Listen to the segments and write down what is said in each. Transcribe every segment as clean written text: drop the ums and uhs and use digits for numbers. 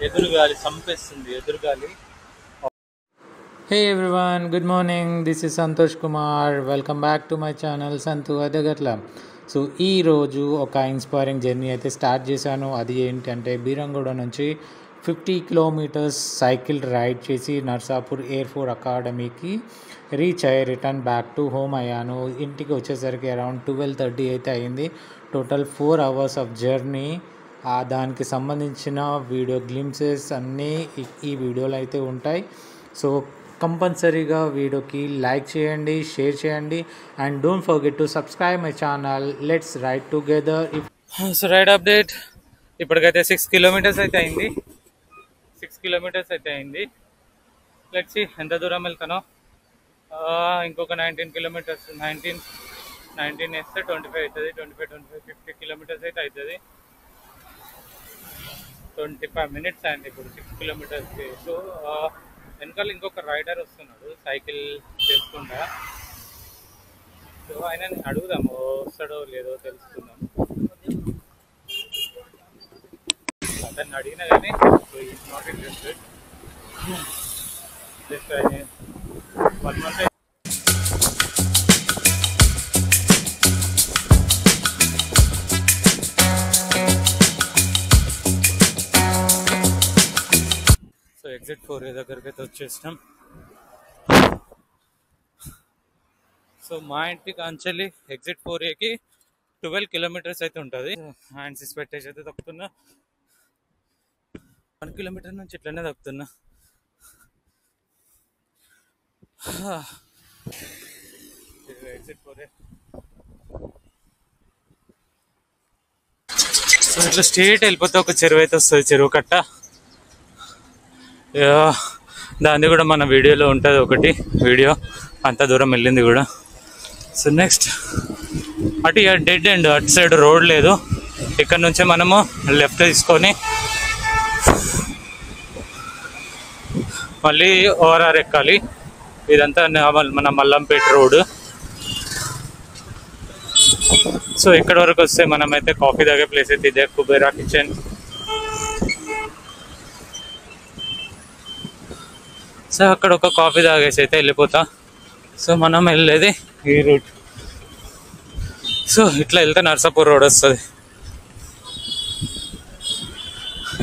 ఎదురుగాలి చంపేస్తుంది ఎదురుగాలి. Hey everyone, good morning. This is Santosh Kumar. Welcome back to my channel Santu Adagatla. So ఈరోజు ఒక inspiring journey అయితే start చేశాను. అది ఏంటంటే బీరంగూడ నుంచి 50 కిలోమీటర్స్ సైకిల్ రైడ్ చేసి నర్సాపూర్ ఎయిర్ ఫోర్స్ అకాడమీకి రీచ్ అయ్యి రిటర్న్ బ్యాక్ టు హోమ్ అయ్యాను. ఇంటికి వచ్చేసరికి అరౌండ్ 12:30 అయితే అయింది. Total 4 hours of journey. దానికి సంబంధించిన వీడియో గ్లింప్సెస్ అన్నీ ఈ వీడియోలో అయితే ఉంటాయి. సో కంపల్సరీగా వీడియోకి లైక్ చేయండి, షేర్ చేయండి and don't forget to subscribe my channel. Let's ride together. So ride update ఇప్పటికైతే 6 kilometers అయితే అయింది. 6 kilometers అయితే అయింది. లెట్స్ సీ ఎంత దూరం వెళ్తానో. ఇంకొక 19 kilometers, 19 వేస్తే 25 అవుతుంది. 25 50 kilometers అయితే అవుతుంది. 25 minutes అయింది ఇప్పుడు 6 kilometersకి. సో వెనకాల ఇంకొక రైడర్ వస్తున్నాడు సైకిల్ చేసుకుంటా. సో ఆయన అడుగుదాము వస్తాడో లేదో తెలుసుకుందాం. అతన్ని అడిగినా కానీ is not interested. Just 1 month. So exit 4A దగ్గరికి అయితే వచ్చేసినాం. సో మా ఇంటికి అంచలి ఎగ్జిట్ 4Aకి 12 kilometers అయితే ఉంటుంది. హ్యాండ్స్ పెట్టేసి అయితే తప్పుతున్నా. 1 kilometer నుంచి ఇట్లనే తప్పుతున్నా. Exit 4A. సో ఇట్లా స్ట్రేట్ వెళ్ళిపోతే ఒక చెరువు అయితే వస్తుంది, చెరువు కట్ట. దాన్ని కూడా మన వీడియోలో ఉంటుంది ఒకటి వీడియో, అంత దూరం వెళ్ళింది కూడా. సో నెక్స్ట్ అటు డెడ్ ఎండ్, అటు సైడ్ రోడ్ లేదు. ఇక్కడ నుంచే మనము లెఫ్ట్ తీసుకొని మళ్ళీ ORR ఎక్కాలి. ఇదంతా మన మల్లంపేట రోడ్. సో ఇక్కడ వరకు వస్తే మనమైతే కాఫీ తాగే ప్లేస్ అయితే ఇదే, కుబేరా కిచెన్. సో అక్కడ ఒక కాఫీ తాగేసి అయితే వెళ్ళిపోతా. సో మనం వెళ్ళేది ఈ రూట్. సో ఇట్లా వెళ్తే నర్సాపూర్ రోడ్ వస్తుంది.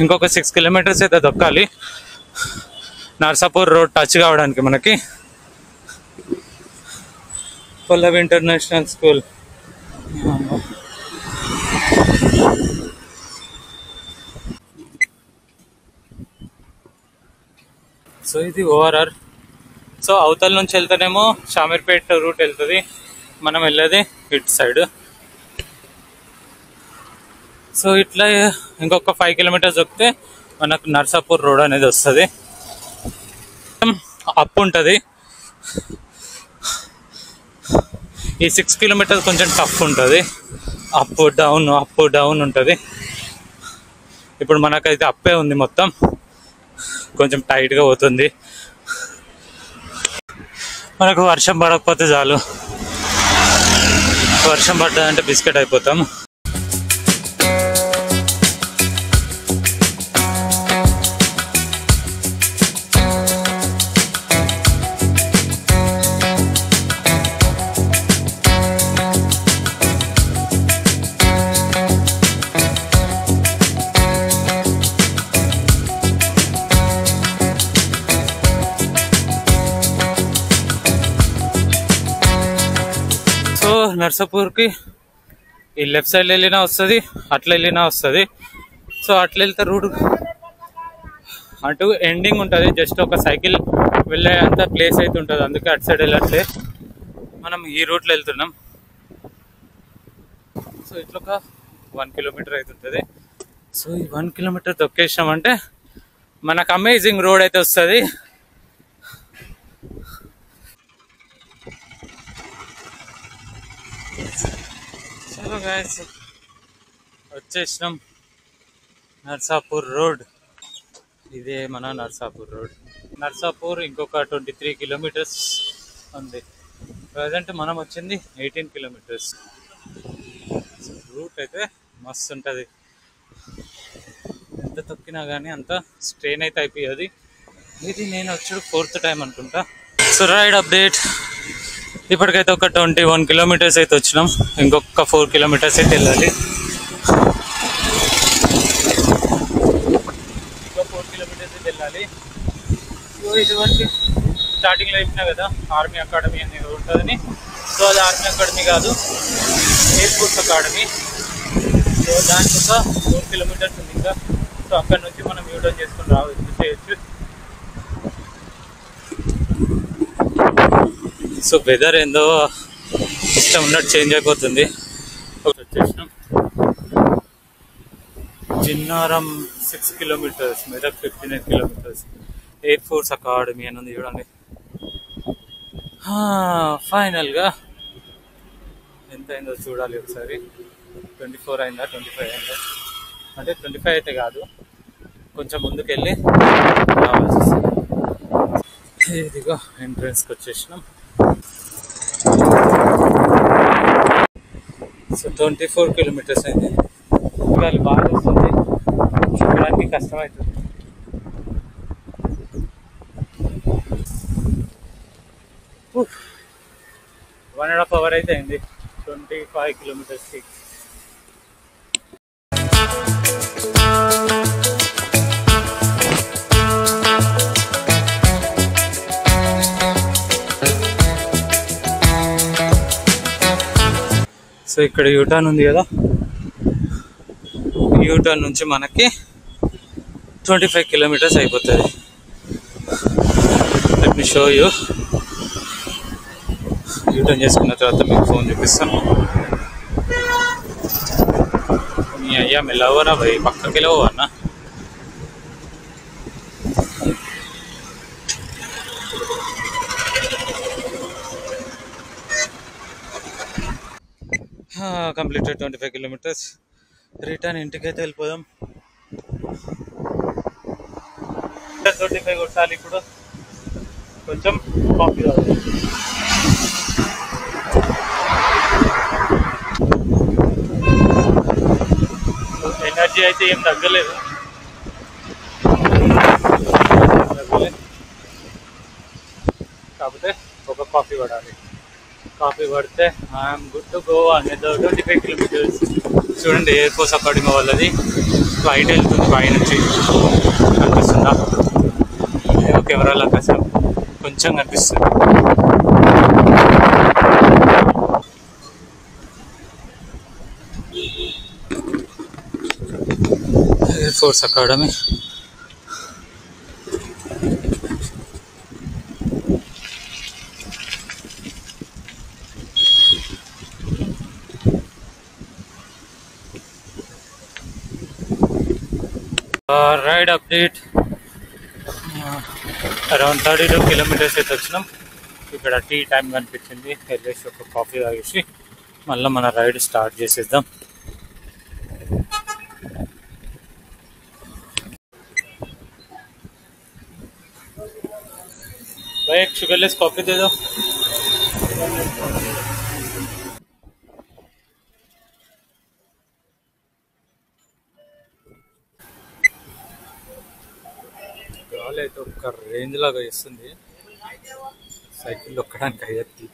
ఇంకొక 6 kilometers అయితే దొక్కాలి నర్సాపూర్ రోడ్ టచ్ కావడానికి మనకి. పల్లవి ఇంటర్నేషనల్ స్కూల్. సో ఇది ORR. సో అవతల నుంచి వెళ్తేనేమో షామీర్పేట్ రూట్ వెళ్తుంది, మనం వెళ్ళేది ఇటు సైడ్. సో ఇట్లా ఇంకొక 5 kilometers దొక్కితే మనకు నర్సాపూర్ రోడ్ అనేది వస్తుంది. అప్ ఉంటుంది. ఈ 6 kilometers కొంచెం టఫ్ ఉంటుంది. అప్ డౌన్ ఉంటుంది. ఇప్పుడు మనకైతే అప్పే ఉంది, మొత్తం కొంచెం టైట్గా పోతుంది. మనకు వర్షం పడకపోతే చాలు. వర్షం పడ్డదంటే బిస్కెట్ అయిపోతాం. నర్సాపూర్కి ఈ లెఫ్ట్ సైడ్ వెళ్ళినా వస్తుంది, అట్లా వెళ్ళినా వస్తుంది. సో అట్లా వెళ్తే రూట్ అటు ఎండింగ్ ఉంటుంది, జస్ట్ ఒక సైకిల్ వెళ్ళే అంత ప్లేస్ అయితే ఉంటుంది. అందుకే అటు సైడ్ వెళ్ళట్లే, మనం ఈ రూట్లో వెళ్తున్నాం. సో ఇట్లా ఒక 1 kilometer అయితే ఉంటుంది. సో ఈ 1 kilometer తొక్కేసినామంటే మనకు అమేజింగ్ రోడ్ అయితే వస్తుంది. చలో గాయ్స్, వచ్చేసినాం నర్సాపూర్ రోడ్. ఇదే మన నర్సాపూర్ రోడ్. నర్సాపూర్ ఇంకొక 23 kilometers ఉంది. ప్రజెంట్ మనం వచ్చింది 18 kilometers. రూట్ అయితే మస్తు ఉంటుంది. ఎంత తొక్కినా కానీ అంత స్ట్రెయిన్ అయితే అయిపోయేది. ఇది నేను వచ్చాడు 4th టైం అనుకుంటా. సో రైడ్ అప్డేట్, ఇప్పటికైతే ఒక 21 కిలోమీటర్స్ అయితే వచ్చినాం. ఇంకొక 4 కిలోమీటర్స్ అయితే వెళ్ళాలి. ఇంకో 4 కిలోమీటర్స్ అయితే వెళ్ళాలి. సో ఇటువంటి స్టార్టింగ్లో చెప్పినా కదా ఆర్మీ అకాడమీ అనేది ఉంటుందని. సో అది ఆర్మీ అకాడమీ కాదు, ఎయిర్ ఫోర్స్ అకాడమీ. సో దానికి ఒక 4 కిలోమీటర్స్ ఉంది ఇంకా. సో అక్కడ నుంచి మనం యూటర్న్ చేసుకొని చేయొచ్చు. సో వెదర్ ఏందో ఇష్టం ఉన్నట్టు చేంజ్ అయిపోతుంది. వచ్చేసినాం Jinnaram 6 kilometres, Medak 59 kilometres. Air force academy అని ఉంది చూడండి. ఫైనల్గా ఎంత అయిందో చూడాలి ఒకసారి. 24 అయిందా 25 అయిందా అంటే 25 అయితే కాదు, కొంచెం ముందుకు వెళ్ళి రావాల్సి వస్తుంది. ఇదిగో ఎంట్రన్స్కి వచ్చేసినాం. సో 24 కిలోమీటర్స్ అయింది. గాలి బాగా వస్తుంది, చూడడానికి కష్టమవుతుంది. వన్ అండ్ హాఫ్ అవర్ అయితే అయింది 25 కిలోమీటర్స్కి. సో ఇక్కడ యూటర్న్ ఉంది కదా, యూటర్న్ నుంచి మనకి 25 కిలోమీటర్స్ అయిపోతుంది. Let me show you. U turn చేసుకున్న తర్వాత మీకు ఫోన్ చూపిస్తాను. మీ అయ్యా మెల్లవరా భయ్, పక్కకి వెళ్ళవు అన్న. Completed 25 kilometres. రిటర్న్ ఇంటికైతే వెళ్ళిపోదాం. 25 కొట్టాలి ఇప్పుడు. కొంచెం కాఫీ తాగాలి. ఎనర్జీ అయితే ఏం తగ్గలేదు. కాకపోతే ఒక కాఫీ పడాలి. కాఫీ పడితే ఐఎమ్ గుడ్ టు గో అనేది 25 కిలోమీటర్స్. చూడండి ఎయిర్ ఫోర్స్ అకాడమీ వాళ్ళది ఫ్లైట్ వెళ్తుంది పై నుంచి, కనిపిస్తుందా? కెమెరాలో కొంచెం కనిపిస్తుంది. Air force academy. Ride update, around 32 kilometers అయితే వచ్చినాం. ఇక్కడ టీ టైం కనిపించింది, వెళ్ళేసి ఒక కాఫీ తాగేసి మళ్ళీ మన రైడ్ స్టార్ట్ చేసేద్దాం. भाई एक शुगरलेस कॉफी दे दो. గాలి అయితే ఒక రేంజ్ లాగా వేస్తుంది. సైకిల్ తొక్కడానికి అయ్యేది,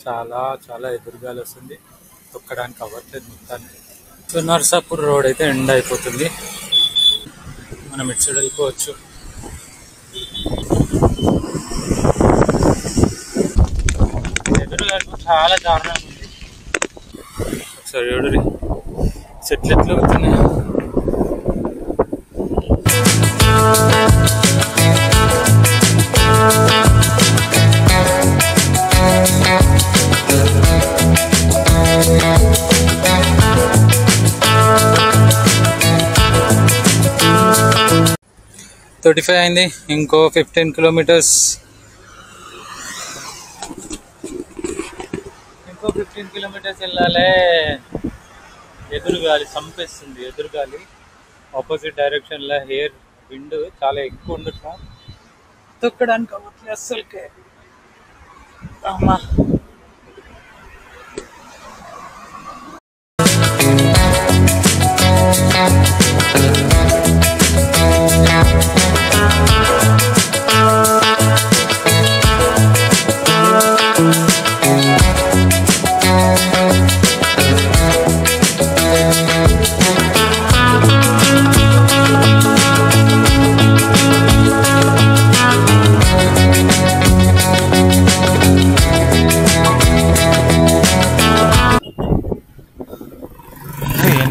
చాలా చాలా ఎదురుగాలి వస్తుంది, తొక్కడానికి అవ్వట్లేదు మొత్తానికి. సో నర్సాపూర్ రోడ్ అయితే ఎండ్ అయిపోతుంది, మనం ఇటు సైడ్ వెళ్ళిపోవచ్చు. ఎదురుగాలి చాలా దారుణంగా ఉంది. ఒకసారి ఎదురు చెట్లు ఎట్లు అవుతున్నాయి. థర్టీ-5 అయింది, ఇంకో 15 కిలోమీటర్స్. ఇంకో 15 కిలోమీటర్స్ వెళ్ళాలి. ఎదురుగాలి చంపేస్తుంది, ఎదురుగాలి ఆపోజిట్ డైరెక్షన్లో. హెయిర్ విండ్ చాలా ఎక్కువ ఉండటం తొక్కడానికి అవ్వట్లేదు అస్సలకే. అమ్మా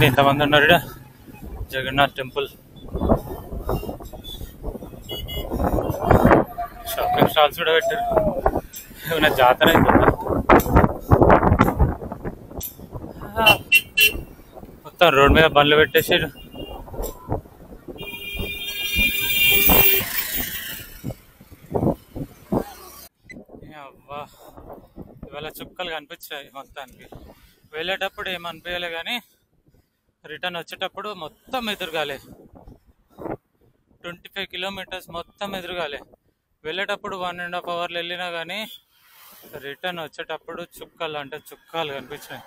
చూడండి ఎంతమంది ఉన్నారు ఇక్కడ. జగన్నాథ్ టెంపుల్. షాపింగ్ స్టాల్స్ కూడా పెట్టారు. ఏమైనా జాతర అవుతుందా? మొత్తం రోడ్ మీద బండ్లు పెట్టేసారు. అవ్వా, ఇవాళ చుక్కలు కనిపించాయి మొత్తానికి. వెళ్ళేటప్పుడు ఏమనిపించలే కానీ రిటర్న్ వచ్చేటప్పుడు మొత్తం ఎదురుగాలే. 25 కిలోమీటర్స్ మొత్తం ఎదురుగాలే. వెళ్ళేటప్పుడు 1.5 అవర్లు వెళ్ళినా కానీ రిటర్న్ వచ్చేటప్పుడు చుక్కలు అంటే చుక్కలు కనిపించాయి.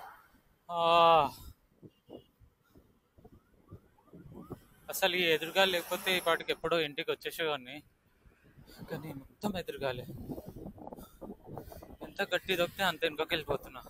అసలు ఈ ఎదురుగాలి లేకపోతే ఈ పాటికి ఎప్పుడో ఇంటికి వచ్చేసేవాడిని, కానీ మొత్తం ఎదురుగాలే. ఎంత గట్టి దొక్కితే అంత వెనుకకి వెళ్ళిపోతున్నా.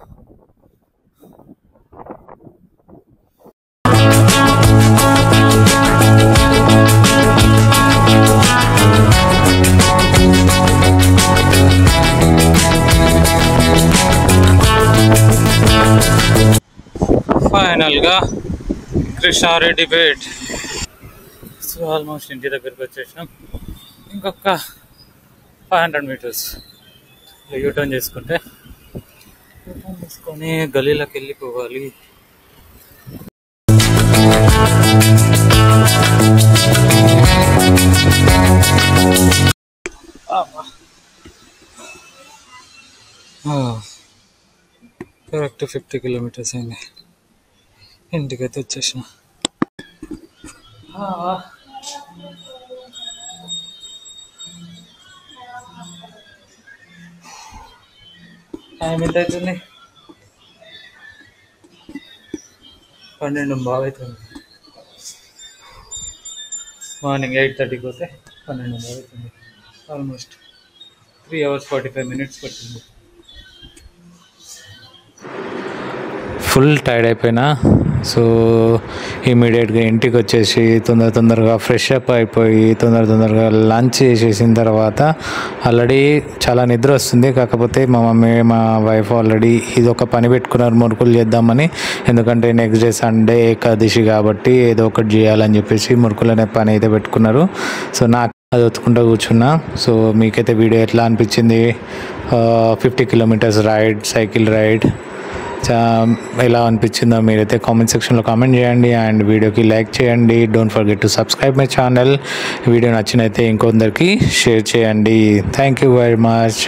ఫైనల్గా కృష్ణారెడ్డిపేట్. సో ఆల్మోస్ట్ ఇంటి దగ్గరికి వచ్చేసినాం. ఇంకొక 500 మీటర్స్ యూటర్న్ చేసుకుంటే గలీలోకి వెళ్ళిపోవాలి. కరెక్ట్ 50 కిలోమీటర్స్ అయింది. ఇంటికైతే వచ్చేసిన. టైం ఎంత అవుతుంది? 12 బాగా అవుతుంది. మార్నింగ్ 8:30కి పోతే 12 బాగా అవుతుంది. ఆల్మోస్ట్ 3 hours 45 minutes పట్టింది. ఫుల్ టైర్డ్ అయిపోయినా. సో ఇమీడియట్గా ఇంటికి వచ్చేసి తొందరగా ఫ్రెష్ అప్ అయిపోయి తొందరగా లంచ్ చేసేసిన తర్వాత ఆల్రెడీ చాలా నిద్ర వస్తుంది. కాకపోతే మా మమ్మీ మా వైఫ్ ఆల్రెడీ ఇది ఒక పని పెట్టుకున్నారు, మురుకులు చేద్దామని. ఎందుకంటే నెక్స్ట్ డే సండే ఏకాదశి కాబట్టి ఏదో ఒకటి చేయాలని చెప్పేసి మురుకులు అనే పని అయితే పెట్టుకున్నారు. సో నాకు అది ఒత్తుకుంటూ కూర్చున్నా. సో మీకైతే వీడియో ఎట్లా అనిపించింది? 50 కిలోమీటర్స్ రైడ్, సైకిల్ రైడ్ ఎలా అనిపించిందో మీరైతే కామెంట్ సెక్షన్లో కామెంట్ చేయండి. అండ్ వీడియోకి లైక్ చేయండి. Don't forget to subscribe my channel. Video నచ్చినైతే ఇంకొందరికి షేర్ చేయండి. Thank you very much.